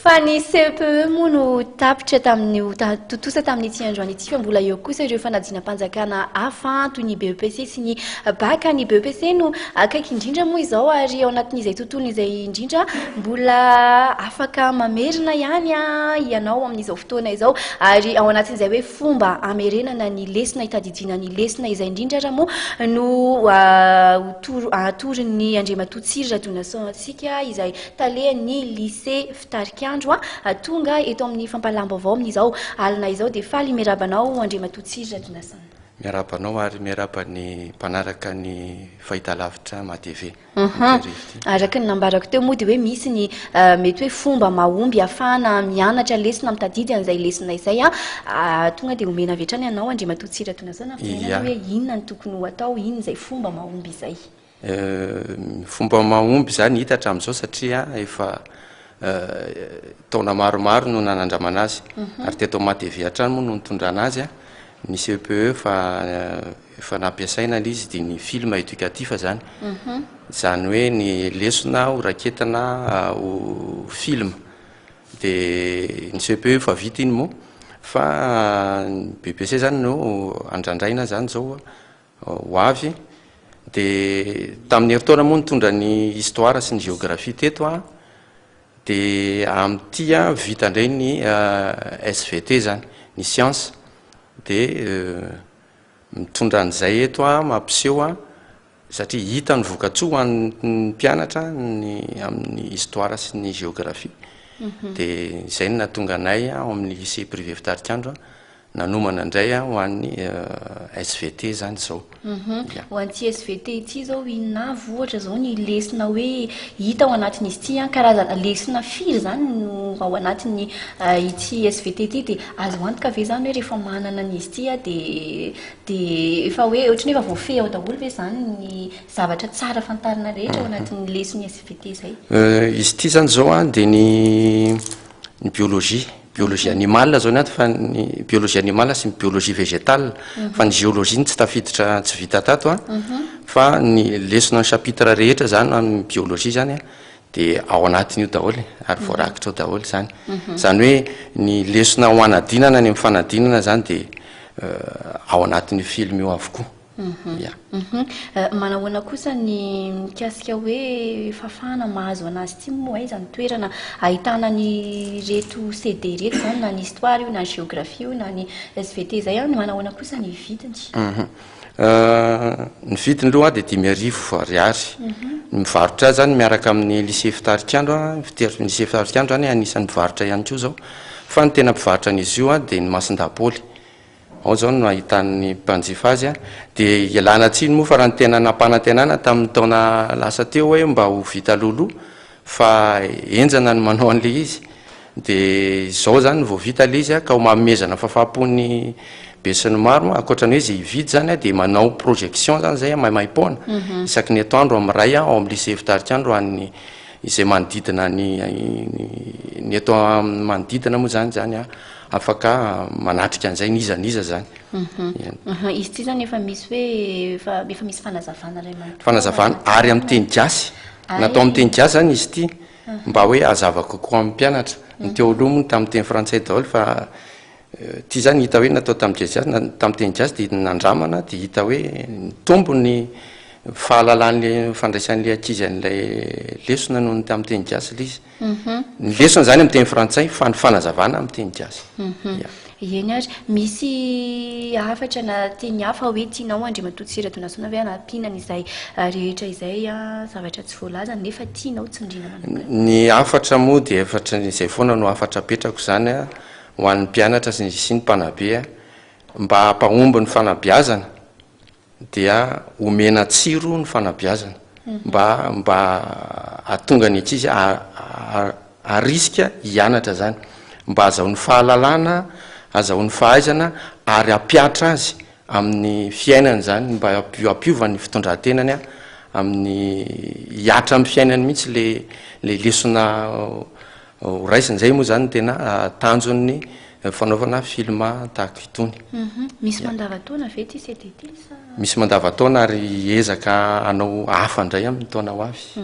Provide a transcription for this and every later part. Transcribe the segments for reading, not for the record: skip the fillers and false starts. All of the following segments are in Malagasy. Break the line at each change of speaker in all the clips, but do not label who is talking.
Fa ny CPE moa no tapitra tamin'ny totosa tamin'ny ity androany ity fa mbola eo kosa ireo fanadinam-panjakana hafa toy ny BEPC sy ny BAC. Ny BEPC no akaiky indrindra moa izao ary ao anatin'izay tontolo izay indrindra mbola afaka mamerina ihany ianao amin'izao fotoana izao ary ao anatin'izay hoe fomba amerenana ny lesona hitadidiana ny lesona izay indrindra raha moa no atorin'ny Andriamatoa Tsiry Radonasantsika izay talehan'ny lycée Fitarikandro tonga eto amin'ny fampalam-baovao amin'izao alina izao dia faly miarabanao Andriamatoa Tsiry Radonasana.
Miarabanao ary miarabany mpanaraka ny fahitalavitra MATV.
Araka ny nambarako teo moa dia hoe misy ny mety hoe fomba mahomby ahafahana mianatra lesona mitadidy an'izay lesona izay tonga dia omena avy hatrany ianao Andriamatoa Tsiry Radonasana fiainana hoe inona ny tokony ho atao, inona izay fomba mahomby izay.
Fomba mahomby zany hita hatramin'izao satria efa taona maromaro no nanandramana azy ary teto MATV hatrany moa no nitondrana azy ny CPE fa nampiasaina izy dia ny film éducatif zany zany hoe ny lesona ho raketana ho film dia ny CPE fa vita iny moa fa ny BEPC zany no andrandraina zany zao ho avy dia tamin'ny herintaona moa nitondra ny histoire sy ny géographie teto dia amin'ity vita indray ny SVT zany ny science dia mitondra an'izay eto mampiseho satria hita ny vokatsoa ho an'ny mpianatra amin'ny histoire sy ny géographie dia izay no nahatonga anay ao amin'ny lycée privé Fitarikandro nanomana indray ho an'ny SVT zany zao.
Ho an'ity SVT ity zao inona ohatra zao ny lesona hoe hita ao anatin'izy ity karazana lesona firy zany no ao anatin'ny ity SVT ity dia azo antoka ve zany hoe rehefa manana an'izy ity dia efa hoe ohatrany efa voafehy ao daholo ve zany ny zavatra tsara fantarina rehetra ao anatin'ny lesona SVT zay?
Izy ity zany zao dia ny biologie animale zao ny fa ny biologie animale sy ny biologie végétale fa ny géologie tsy tafiditra tsy vita tato fa ny lesona ny chapitre rehetra zany amin'ny biologie zany dia ao anatin'io daholo ary voarakitra ao daholo zany hoe ny lesona ho anadinana ny amin'ny fanadinana zany dia ao anatin'ny film io avokoa.
Manahoana kosa ny mikasika hoe fafana mahazo anazy ity moa aiza ny toerana ahitana ny reto CD reto zany na ny histoire io na ny géographie io na ny SVT zay manahoana kosa ny vidiny?
Ny vidiny aloha dia 5,000 ariary mivarotra zany miaraka amin'ny lycée Fitarikandro lycée Fitarikandro zany anisan'ny mivarotra ihany koa zao fa ny tena mpivarotra an'izy io dia ny Masindapoly ao zao no ahitan'ny mpanjifa azy dia ialana tsiny moa fa raha ny tena nampanantenana tamin'ny taona lasa teo hoe mba ho vita loloha fa enjana ny manao an'ilay izy dia izao zany vao vita ilay izy ka ho mamezana fafapony be sy ny maro ankoatrany hoe izay hividy zany dia manao projection zany zay maimaim-poana isaky ny atoandro amin'ny ray ao amin'ny lycée Fitarikandro an'ny izay manodidina ny eto manodidina moa zany afaka manatrika an'izay nizaniza zany.
Izy ity zany efa misy hoe efa misy fanazavana
fanazavana ary amin'ny teny gasy natao amin'ny teny gasy zany izy ity mba hoe azava kokoa amin'ny mpianatra ny teo aloha moa tamin'ny teny frantsay daholo fa ity zany hita hoe natao tamin'ny teny gasy dia nandramana dia hita hoe tombony fahalalan'le fandraisan'le ankizy an'ilay lesona noho ny tamin'ny teny gasy ilay izy ny lesona zany amin'ny teny frantsay fa ny fanazavana amin'ny teny gasy.
Eny ary misy hafatra na teny hafa hoe tianao Andriamatoa Tsiry Radonasana ve anampiana izay rehetra izay zavatra tsy voalaza nefa tianao tsindriana manokana?
Ny hafatra moa dia efatra izay foana no hafatra petrako zany ho an'ny mpianatra sy ny mpanabe mba hampahomby ny fanabeazana dia omena tsiro ny fanabeazana mba atonga ny ankizy ariska hianatra zany mba azahoan'ny fahalalana azahoan'ny fahaizana ary ampiatra azy amin'ny fiainany zany mba ampiovany fitondrantenany amin'ny hiatra amin'ny fiainany mihitsy le lesona ho raisiny zay moa zany tena tanjon'ny fanaovana film tahaka itony.
Misy mandavataona ve ty sy ty sa
misy mandavataona ary ezaka anao hafa indray amin'ny taona ho avy.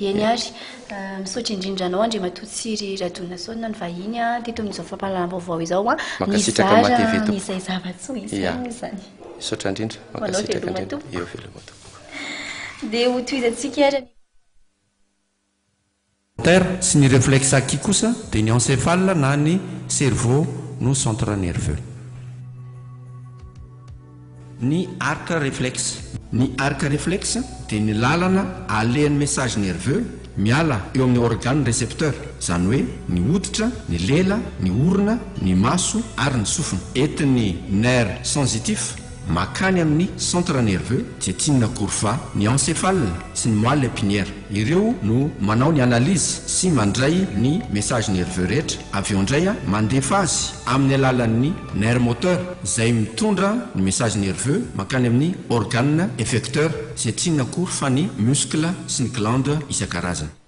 eny ary misaotra indrindra anao andre matotsiry radona saona ny vahiny a teto amin'izao fampahalalam-baovao izao a
Makasitraka mateveto.
nisay zava-tsoa izay zany
Misaotra indrindra makasitraka indrindra eo veloma tompoko.
dia ho toizantsika ary
terre sy ny réflexe acquis kosa dia ny encéphale na ny cerveau no centre nerveux. Ny arc réflexe. Ny arc réflexe dia ny lalana alehan'ny message nerveux miala eo amin'ny organe récepteur, izany hoe ny hoditra, ny lela, ny orona, ny maso ary ny sofina. Entin'ny nerf sensitif makany amin'ny centre nerveux dia tinina kory ny encéphale sy ny moelle épinière. Ireo no manao ny analyse sy mandray ny message nerveux rehetra. Avy eo indray mandefa azy amin'ny alalan'ny nerf moteur izay mitondra ny message nerveux makany amin'ny organe effecteur izay tinina kory fa ny muscle sy ny glande isan-karazany.